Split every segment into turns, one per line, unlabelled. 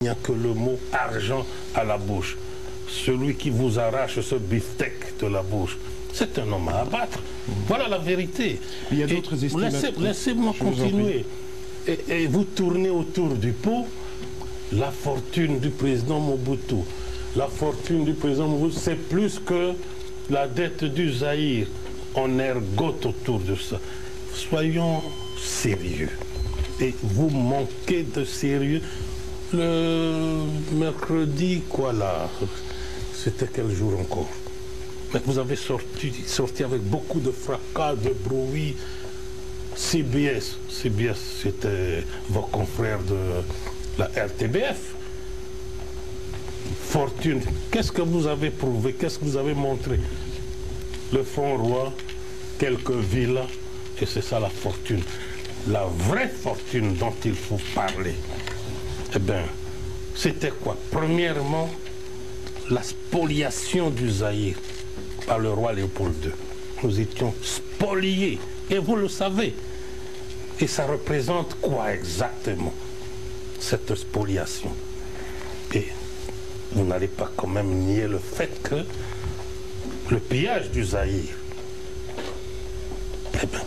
n'y a que le mot argent à la bouche. Celui qui vous arrache ce beefsteak de la bouche, c'est un homme à abattre. Voilà la vérité.
Il y a d'autres estimations.
Laissez-moi continuer. Et vous tournez autour du pot la fortune du président Mobutu. La fortune du président Mobutu, c'est plus que la dette du Zaïre. On ergote autour de ça. Soyons sérieux. Et vous manquez de sérieux. Le mercredi, quoi là? C'était quel jour encore? Mais vous avez sorti avec beaucoup de fracas, de bruit. CBS, c'était vos confrères de la RTBF. Fortune, qu'est-ce que vous avez prouvé? Qu'est-ce que vous avez montré? Le Front Roi, quelques villas, et c'est ça la fortune. La vraie fortune dont il faut parler, eh bien, c'était quoi? Premièrement, la spoliation du Zaïre par le roi Léopold II. Nous étions spoliés, et vous le savez. Et ça représente quoi exactement, cette spoliation? Et vous n'allez pas quand même nier le fait que le pillage du Zaïre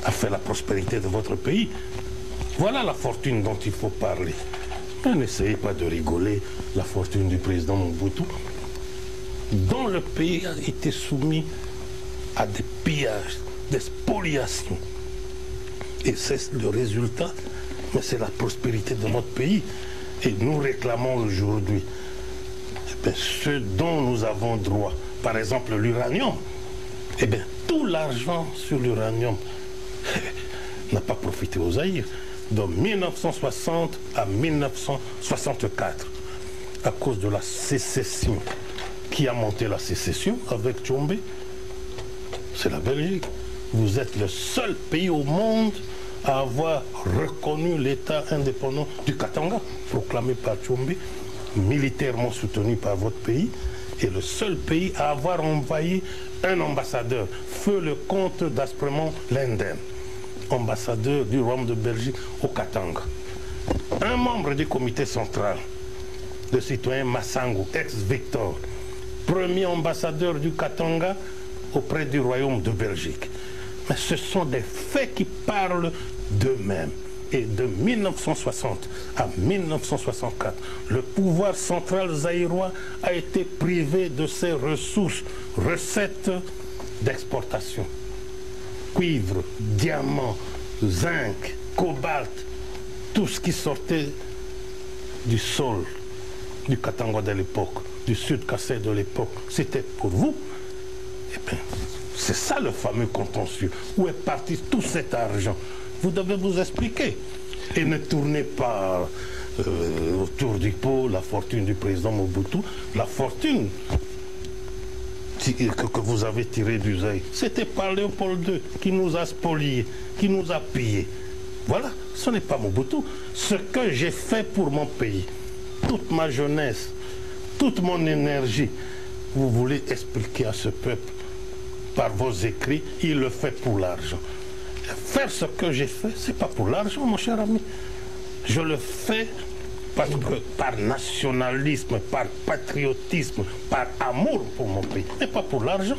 a fait la prospérité de votre pays. Voilà la fortune dont il faut parler. Mais n'essayez pas de rigoler, la fortune du président Mobutu, dont le pays a été soumis à des pillages, des spoliations. Et c'est le résultat, mais c'est la prospérité de notre pays. Et nous réclamons aujourd'hui ce dont nous avons droit. Par exemple, l'uranium. Eh bien, tout l'argent sur l'uranium n'a pas profité aux Zaïre. De 1960 à 1964, à cause de la sécession. Qui a monté la sécession avec Tchombe? C'est la Belgique. Vous êtes le seul pays au monde à avoir reconnu l'État indépendant du Katanga, proclamé par Tchombe, militairement soutenu par votre pays, et le seul pays à avoir envoyé un ambassadeur, feu le comte d'Aspremont Linden, ambassadeur du royaume de Belgique au Katanga. Un membre du comité central, le citoyen Massango, ex-Victor, premier ambassadeur du Katanga auprès du royaume de Belgique. Mais ce sont des faits qui parlent d'eux-mêmes. Et de 1960 à 1964, le pouvoir central zaïrois a été privé de ses ressources, recettes d'exportation. Cuivre, diamant, zinc, cobalt, tout ce qui sortait du sol du Katanga de l'époque, du Sud Kassai de l'époque, c'était pour vous. Eh bien, c'est ça le fameux contentieux. Où est parti tout cet argent? Vous devez vous expliquer. Et ne tournez pas autour du pot la fortune du président Mobutu. La fortune que vous avez tirée du Zaïre, c'était par Léopold II qui nous a spoliés, qui nous a pillés. Voilà, ce n'est pas Mobutu. Ce que j'ai fait pour mon pays, toute ma jeunesse, toute mon énergie, vous voulez expliquer à ce peuple par vos écrits, il le fait pour l'argent. Faire ce que j'ai fait, ce n'est pas pour l'argent, mon cher ami. Je le fais parce que par nationalisme, par patriotisme, par amour pour mon pays, mais pas pour l'argent.